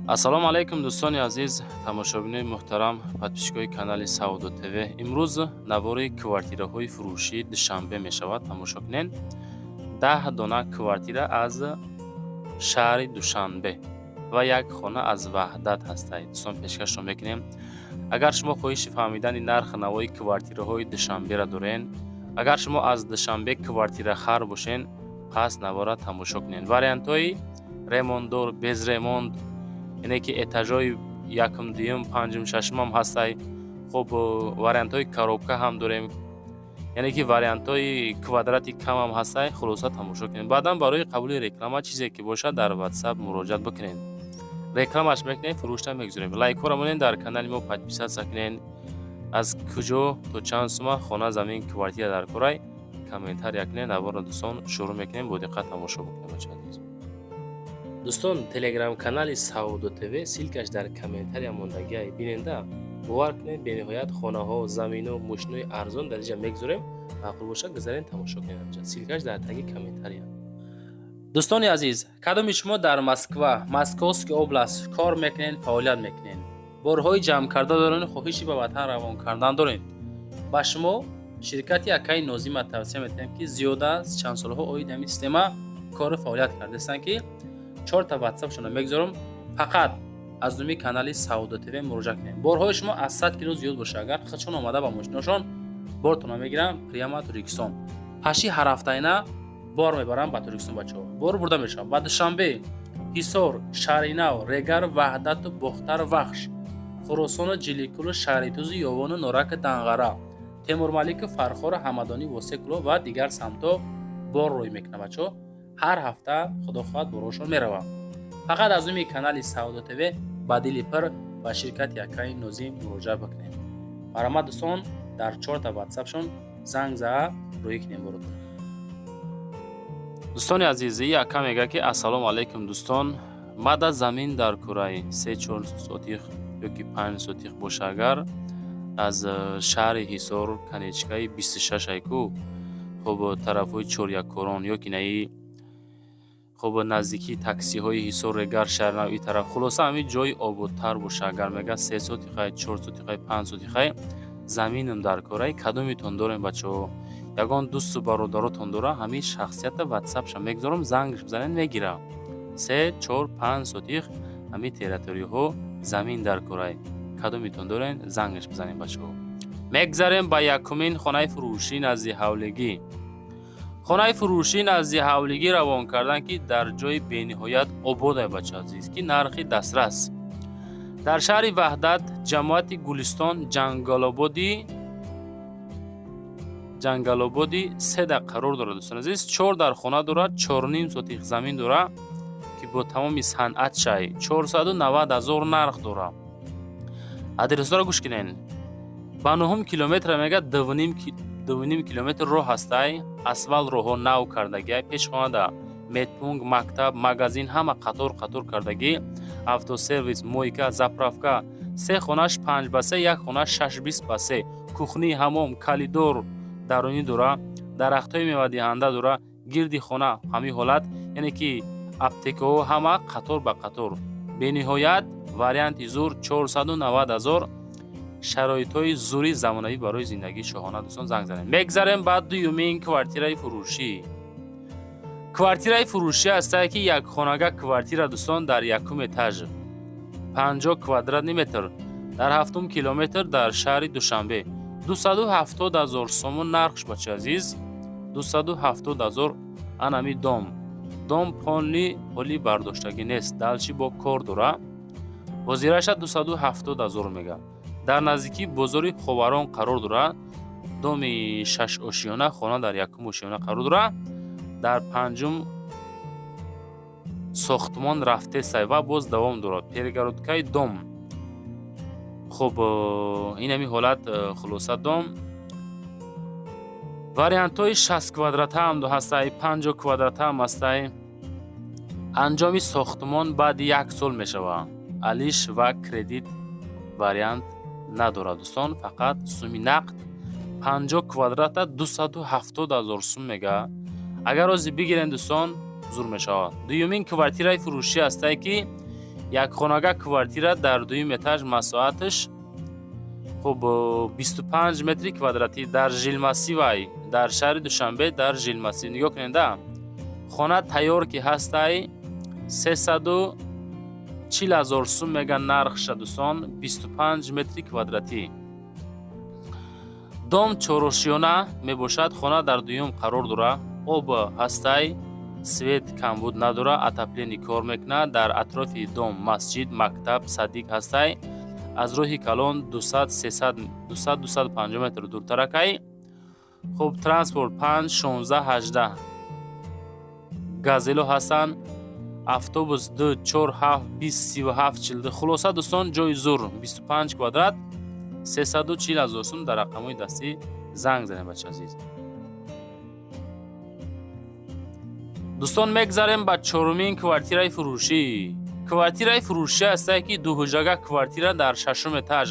ассалому алайкум дӯстони азиз, тамошобинои муҳтарам, подписчикои канали Саудо ТВ. Имрӯз навори квартираҳои фурӯшӣ душанбе мешавад. Тамошо кунед. 10 дона квартира аз шаҳри Душанбе ва як хона аз Ваҳдат ҳастаед. Дӯстон, пешкашро мекунем. Агар шумо хоҳиши фаҳмидани нархи навои квартираҳои Душанберо дорен, агар шумо аз Душанбе квартирахар бошен, пас навора тамошо кунед. Вариантҳои ремонтдор, без ремонт, яъне ки этажои якум, дуюм, панҷум, шашум ҳам ҳастай. Хуб, вариантҳои коробка ҳам дорем, яъне ки вариантҳои квадрати кам ҳам ҳастай. Хулоса тамошо кунед. Баъдан барои қабули реклама чизе ки бошад дар WhatsApp муроҷиат бикунед. Рекламаш мекунед, фурӯшта мегузорем. Лайкҳоро монед, дар канали мо подписатсия кунед. Аз куҷо то чанд сума хона, замин, квартира дар корай комментария кунед. Аввало дӯстон шурӯъ мекунем. Бо диққат тамошо бикунед. дӯстон, телеграм канали Саудо ТВ силкаш дар комментария мондагиай биненда. бовар кунед, бениҳоят хонаҳо, заминҳо, мошинои арзон дар инҷа мегузорем. маъқул бошад гузарен тамошо кунед. анҷа силкаш дар таги комментария. дӯстони азиз, кадоми шумо дар Москва, Московский област кор мекунед, фаъолият мекунед? борҳои ҷамъ карда доред, хоҳиши ба ватан равон кардан доред? ба шумо ширкати Акаи Нозима тавсия метавонем ки зиёда аз чанд солҳо оид ҳамин система кори фаъолият кардастанд ки 4 та WhatsApp-шона мегузорам. Фақат аз номи канали Саудо ТВ муроҷиат кунед. борҳои шумо аз 100 кило зиёд боша, агар худшон омада ба мошиношон бортона мегирам прямо Туркистон. ҳаши ҳар ҳафтаина бор мебарам ба Туркистон бачаҳо. бор бурда мешавам. ба Душанбе, Ҳисор, Шаҳринав, Регар, Ваҳдату, Бохтар, Вахш, Хуросону, Ҷиликулу, Шаҳритузу, Ёвону, Нораку, Данғара, Темурмалику, Фархору, Ҳамадонӣ, Восекло ва дигар самто бор рӯй мекунам бачаҳо. ҳар ҳафта худо хоҳад борошон меравам. фақат аз номи канали Саудо ТВ ба дили пир ба ширкати Акаи Нозим муроҷиат бикунед. марамат дӯстон, дар 4 та WhatsApp-шон занг заа рӯй кунем бород. дӯстони азиз, Ака мега ки ассалому алайкум дӯстон, мада замин дар кураи 3-4 сотих ёки 5 сотих боша, агар аз шаҳри Ҳисор канечкаи 26 айку, хуб тарафҳои Чорякорон ёки наи хуб наздикии таксиҳои Ҳисор, Регар, Шаҳринав и тараф, хулоса ҳамин ҷои ободтар боша, агар мега 3 сотихай, 4 сотихай, 5 сотихай заминам дар корай, кадомитон дорем бачаҳо? ягон дӯсту бародаротон дора, ҳамин шахсията WhatsApp-ша мегузорам, зангш бизанед мегира. 3, 4, 5 сотих ҳамин территорияҳо замин дар корай, кадомитон дорен, зангш бизанед бачаҳо. мегзарем ба якумин хонаи фурӯшӣ назди ҳавлигӣ. хонаи фурӯшӣ назди ҳавлигӣ равон кардан ки дар ҷои бениҳоят обод ай бача азиз, ки нархи дастрас. дар шаҳри Ваҳдат, ҷамоати Гулистон, ҷангалободи 3 да қарор дорад дӯстон азиз. 4 дар хона дорад, 4.5 сотих замин дора ки бо тамоми санъат шай 490 000 нарх дора. адресдора гӯш кунед. ба 9 километр мега 2.5 километр роҳ ҳастай. асфалт роҳҳо нав кардагӣ, пешхона, медпункт, мактаб, магазин ҳама қатор кардагӣ, автосервис, мойка, заправка, 3 хонаш 5 ба 3, 1 хонаш 6 20 ба 3, кухни, ҳамом, калидор дарунӣ дора, дарахтҳои мевадиҳанда дора, гирди хона ҳамин ҳолат, яъне ки аптекаҳо ҳама қатор ба қатор. бениҳоят варианти зур 490 000, шароитҳои зури замонавӣ барои зиндагии шоҳона. дӯстон, занг занед. мегзарем ба дуюмин квартираи фурӯшӣ. квартираи фурӯшӣ ҳастае ки якхонага квартира дӯстон дар якум этаж 50 квадратный метр дар 7 километр дар шаҳри Душанбе. 270 000 сомон нархш бача азиз. 270 000 анами дом полни ҳоли бардоштагӣ нест, далчи бо кор дора. ҳозираша 270 000 мега. дар наздикии бозори Ховарон қарор дора. доми 6 ошиёна, хона дар 1 ошиёна қарор дора. дар 5 сохтмон рафтесай ва боз давом дорад. перегородкаи дом. хуб, ин ҳамин ҳолат, хулоса дом. вариантҳои 60 квадрата ҳам ҳастай, 50 квадрата ҳам ҳастай. анҷоми сохтмон баъди 1 сол мешавад. алиш ва кредит вариант надорад дӯстон, фақат суми нақд 50 квадрата 270 000 сум мега. агар ҳозир бигирен дӯстон, зур мешавад. дуюмин квартираи фурӯшӣ ҳастае ки як хонага квартира дар дуюм этаж масоатш хуб 25 метри квадрати дар жилмассивай дар шаҳри Душанбе дар жилмассив нигоҳ кунед да хона тайёр ки ҳастай 340,000 сум мега нархша дӯстон 25 метри квадрати дом чорошёна мебошад хона дар дуюм қарор дора об ҳастай свет камбуд надора отопление кор мекунад дар атрофи дом масҷид мактаб садик ҳастай аз роҳи калон 200-250 метр дуртаракай хуб транспорт 5-16-18 газело ҳастанд автобус 2-4-7-20-37 хулоса дӯстон ҷои зур 25 квадрат 340,000 сум дар рақамҳои дастӣ занг занед бача азиз. дӯстон мегзарем ба чорумин квартираи фурӯшӣ. Квартираи фурӯшӣ ҳастае ки дуҳуҷрага квартира дар шашум этаж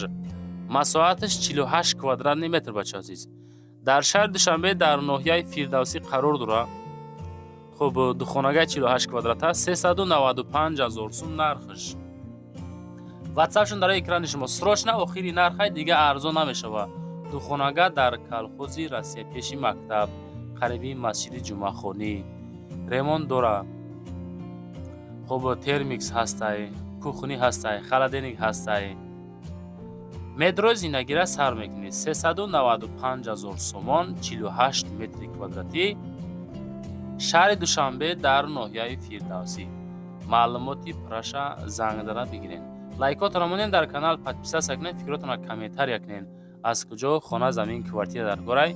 масоаташ 48 квадратный метр бача азиз. дар шаҳри Душанбе дар ноҳияи Фирдавсӣ қарор дора. хуб духонага 48 квадрата 395,000 сум нархш. ватсапшон дар экрани шумо. срочна охири нархай дига арзон намешава. духонага дар калхози Россия пеши мактаб қариби масҷиди ҷумъахонӣ ремонт дора. хуб термикс ҳастай, кухни ҳастай, холодильник ҳастай. метрои зиндагира сар мекунед 395,000 сомон 48 метри квадрати шаҳри Душанбе дар ноҳияи Фирдавсӣ. маълумоти праша зангдара бигирен. лайкотонро монен, дар канал подписатсия кунед, фикротонро комментария кунед. аз куҷо хона замин квартира дар горай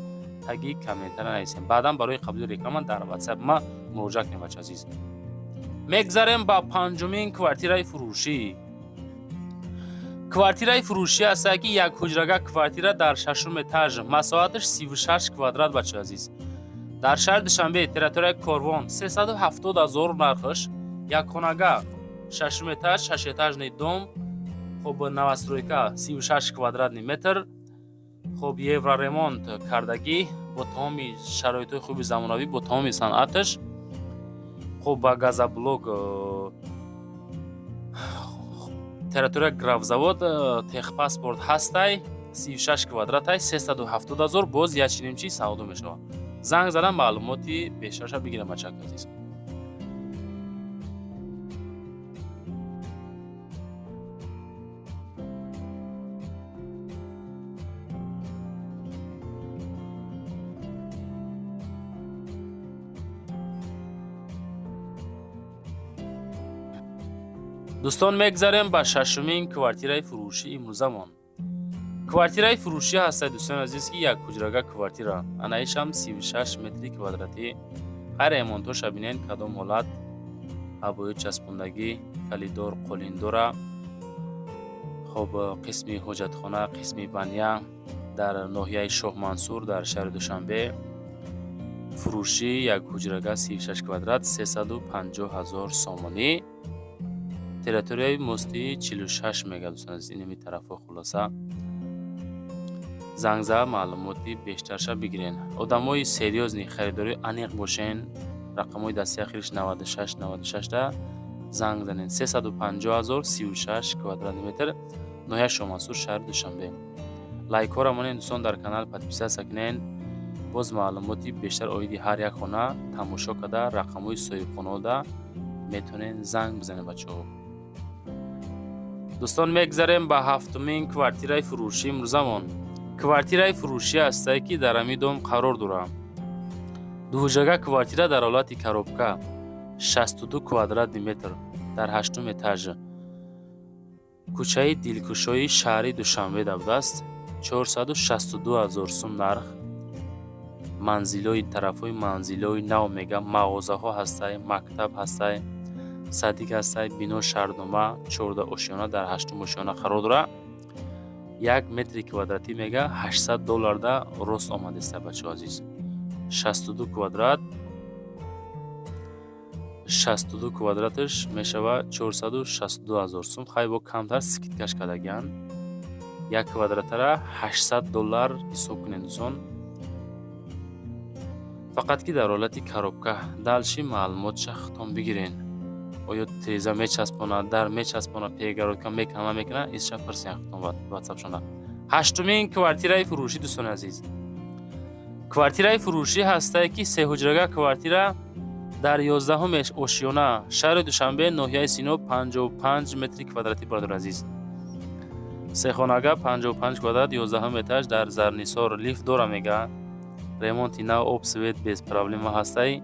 таги комментария нависем. баъдан барои қабули реклама дар WhatsApp ма муроҷиат кунед бача азиз. мегзарем ба панҷумин квартираи фурӯшӣ. квартираи фурӯшӣ ҳастае ки як ҳуҷрага квартира дар шашум этаж масоаташ 36 квадрат бача азиз. дар шаҳри Душанбе территорияи Корвон 370,000 нархш. як хонага шашум этаж 6 этажный дом хуб новостройка 36 квадратный метр хуб евроремонт кардагӣ бо тамоми шароитҳои хуби замонавӣ бо тамоми санъатш хуб ба газоблок территория графзавод техпаспорт ҳастай 36 квадратай 370,000 боз ячинимчи савдо мешавад. занг задан маълумоти бештарша бигирам бачак азиз. дӯстон мегзарем ба шашумин квартираи фурӯшӣ имрӯзамон. квартираи фурӯшӣ ҳастад дӯстон азиз ки як ҳуҷрага квартира анаишам 36 метри квадрати ҳар ремонтоша бинен кадом ҳолат ҳавои часпондагӣ калидор қолиндора хоб қисми ҳоҷатхона қисми баня дар ноҳияи Шоҳмансур дар шаҳри Душанбе фурӯшӣ як ҳуҷрага 36 квадрат 350,000 сомонӣ территорияи мости 46 мега дӯстон азиз. инами тарафҳо хулоса зангза маълумоти бештарша бигирен. одамои серьёзни харидорӣ аниқ бошен. рақамҳои дастӣ ахириш 96 да занг занед 350,036 квадратный метр ноҳияи Шоҳмансур шаҳри Душанбе. лайкҳоро монен дӯстон, дар канал подписатсия кунед. боз маълумоти бештар оиди ҳар як хона тамошо карда рақамҳои соҳибхонаҳода метавонен занг бизанед бачаҳо. дӯстон мегзарем ба ҳафтумин квартираи фурӯшӣ имрӯзамон. квартираи фурӯшӣ ҳастае ки дар ҳамин дом қарор дорад. дуҳуҷрага квартира дар ҳолати коробка 62 квадратный метр дар 8 этаж кӯчаи дилкушои шаҳри Душанбе dabdast 462,000 сум нарх. манзилои тарафҳои манзилои нав мега мағозаҳо ҳастае, мактаб ҳастае, садик ҳастае, бино шаҳрнома 14 ошёна дар 8 ошёна қарор дорад. 1 метри квадратӣ мега $800 да рост омадааст бачаҳо азиз. 62 квадрат 62 квадратш мешава 462,000 сум. хай бо камтар скидкаш кардагиан. 1 квадратара $800 ҳисоб кунед дӯстон. фақат ки дар ҳолати коробка. далши маълумотша хитом бигирен. آیا تریزا میچسبونه، در میچسبونه، پیگرد میکنه نمیکنه، ایشش پرسین خودتون واتساپ شده. هشتمین کوارتیرای فروشی دوستان عزیز، کوارتیرای فروشی هسته که 3 حجره کوارتیره در 11 اوشیونا شهر دوشنبه ناحیه سینو 55 متر کوادراتی برادر عزیز. 3 خانگاه 55 کوادرات 11 اتاج در زرنیسار لیفت داره میگه. ремонти нав об свет без проблема ҳастай.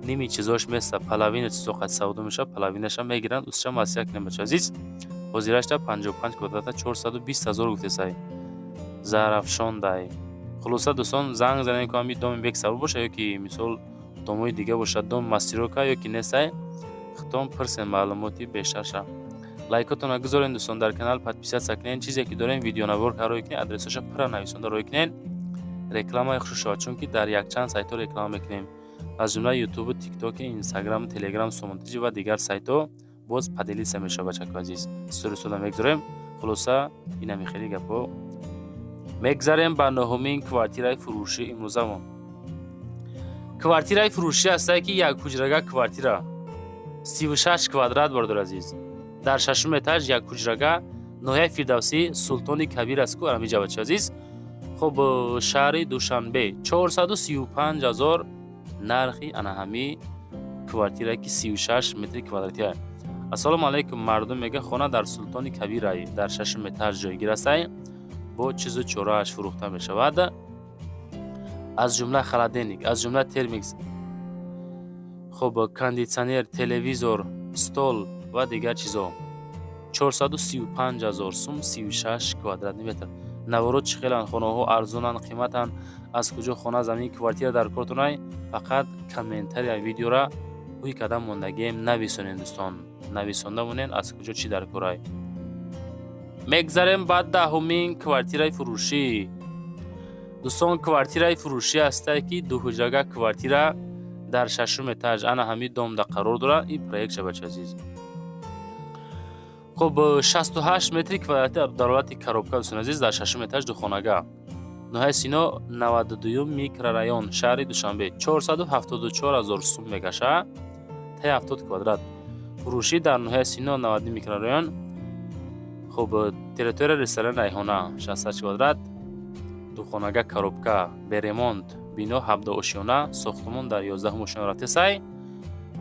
Ними чизош места половина чизо қад савдо меша, половинаша мегиранд. Усша мас як немач азиз. ҳозирашта 55 квадрата 420,000 гуфтесай. Зарафшондай. Хулоса дӯстон занг занем ки ҳами доми бек сабур боша ёки мисол домои дига боша, дом мастирока ёки несай. хитом пирсен маълумоти бештарша. лайкотона гузорен дӯстон, дар канал подписатсия кунен. чизе ки дорем видеонавор каро кунен, адресаша пира нависонда рой кунен. реклама хуш шуд, чунки дар якчанд сайтҳо реклама мекунем. аз ҷумла ютуб, тикток, инстаграм, телеграм, сомонтиҷи ва дигар сайтҳо боз поделиса мешавад бачако азиз. сторисода мегзорем. хулоса инами хеле гапо. мегзарем ба ноҳумин квартираи фурӯшӣ имрӯзамон. квартираи фурӯшӣ ҳастае ки як ҳуҷрага квартира 36 квадрат бардор азиз. дар 6 этаж як ҳуҷрага ноҳияи Фирдавсӣ Султони Кабир аст ку амиҷа бача азиз. хуб шаҳри Душанбе 435,000 нархи анаҳами квартирае ки 36 метри квадратия. ассалому алайкум мардум мега хона дар Султони Кабирай дар 6 этаж ҷойгир астай. бо чизу чорааш фурӯхта мешавад. аз ҷумла холодильник, аз ҷумла термикс, хуб кондитсионер, телевизор, стол ва дигар чизо. 435,000 сум 36 квадратный метр. наворот чӣ хеланд, хонаҳо арзонанд, қиматанд. аз куҷо хона, замин, квартира дар кортунай? фақат комментария видеора ҳуи кадам мондагием нависонен дӯстон. нависонда монен аз куҷо чӣ дар корай. мегзарем ба 10-умин квартираи фурӯшӣ. дӯстон, квартираи фурӯшӣ ҳастае ки 2 ҳуҷрага квартира дар 6 этаж ана ҳами домда қарор дорад. ин проект шабача азиз. хуб 68 метри квадрати дар ҳолати коробка дӯстон азиз, дар 6 этаж духонага. ноҳияи Сино 92 микрорайон шаҳри Душанбе 474,000 сум мегаша. таи 70 квадрат. фурӯшӣ дар ноҳияи Сино 92 микрорайон. хуб территория ресторан Райҳона 60 квадрат. духонага коробка беремонт. бино 17 ошиёна. сохтмон дар 11 ошиёна рафтесай.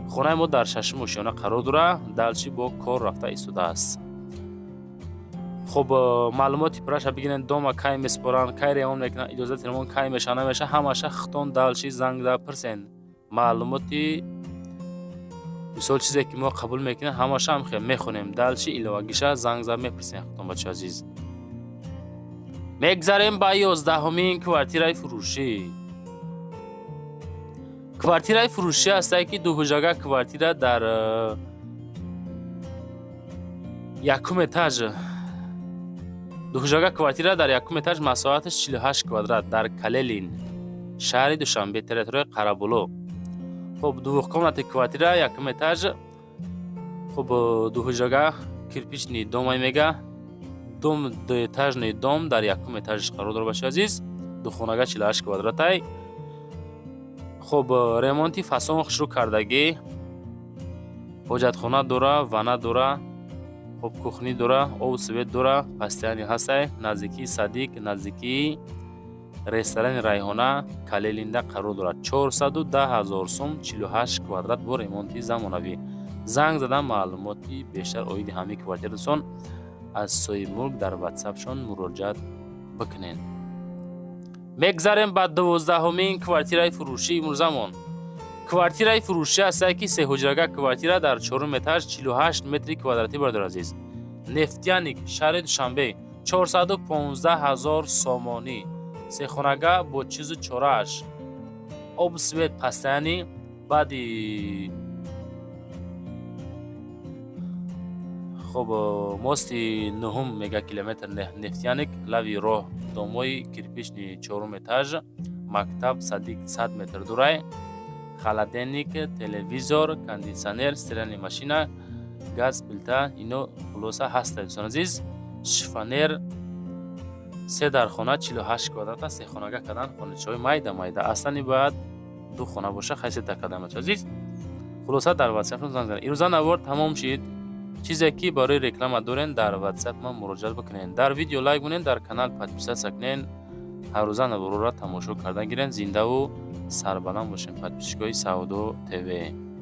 хонаи мо дар 6 ошиёна қарор дорад. далчи бо кор рафта истодааст. хуб маълумоти пираша бигирен. дома кай меспоранд, кай ремонт мекунанд, иҷозати ремонт кай меша намеша, ҳамаша хитон далчи зангда пирсен. маълумоти мисол чизе ки мо қабул мекунем ҳамаша ҳам хел мехонем. далчи иловагиша зангза мепирсен хитон бача азиз. мегзарем ба 11-умин квартираи фурӯшӣ. квартираи фурӯшӣ ҳастае ки 2 ҳуҷрага квартира дар 1 этаж. 2 ҳуҷрага квартира дар 1 этаж масоҳаташ 48 квадрат дар Калелин шаҳри Душанбе территорияи Қарабуло. хуб 2 комнати квартира 1 этаж. хуб 2 ҳуҷрага кирпични домай мега. дом 2 этажный дом дар 1 этажш қарор дорад бача азиз. духонага 48 квадратай. хуб ремонти фасон хушрӯ кардагӣ. ҳоҷатхона дора, вана дора, об кухни дора, обу свет дора, пастиани ҳастай. наздикии Садиқ, наздикии ресторани Райҳона Калелинда қарор дорад. 410,000 сум 48 квадрат бо ремонти замонавӣ. занг задан маълумоти бештар оиди ҳамин квартира дӯстон аз соҳиби мулк дар ватсапшон муроҷиат бикунен. мегзарем ба 12-умин квартираи фурӯшӣ имрӯзамон. квартираи фурӯшӣ ҳастае ки 3 ҳуҷрага квартира дар 4 этаж 48 метри квадратӣ бардор азиз. нефтяник шаҳри Душанбе 415,000 сомонӣ. 3 хонага бо чизу чорааш. об свет пастаяни. баъди хуб мости 9 мега километр нефтяник лави роҳ домои кирпични 4 этаж. мактаб Садиқ 100 метр дурай. холодильник, телевизор, кондитсионер, стиральная машина, газ плита ино хулоса ҳастад дӯстон азиз. шифонер 3 дар хона 48 квадрат аст. 3 хонага кадан хоначаҳои майда майда. аслани бояд 2 хона боша хайсият кадан бача азиз. хулоса дар WhatsApp занг занед. ирӯза навор тамом шид. чизе ки барои реклама дорен дар WhatsApp ман муроҷиат бикунед. дар видео лайк кунед, дар канал подписатсия кунед. ҳаррӯза наворро тамошо кардан гирен. Зиндаву сарбаланд бошем. Подписчикои Саудо ТВ.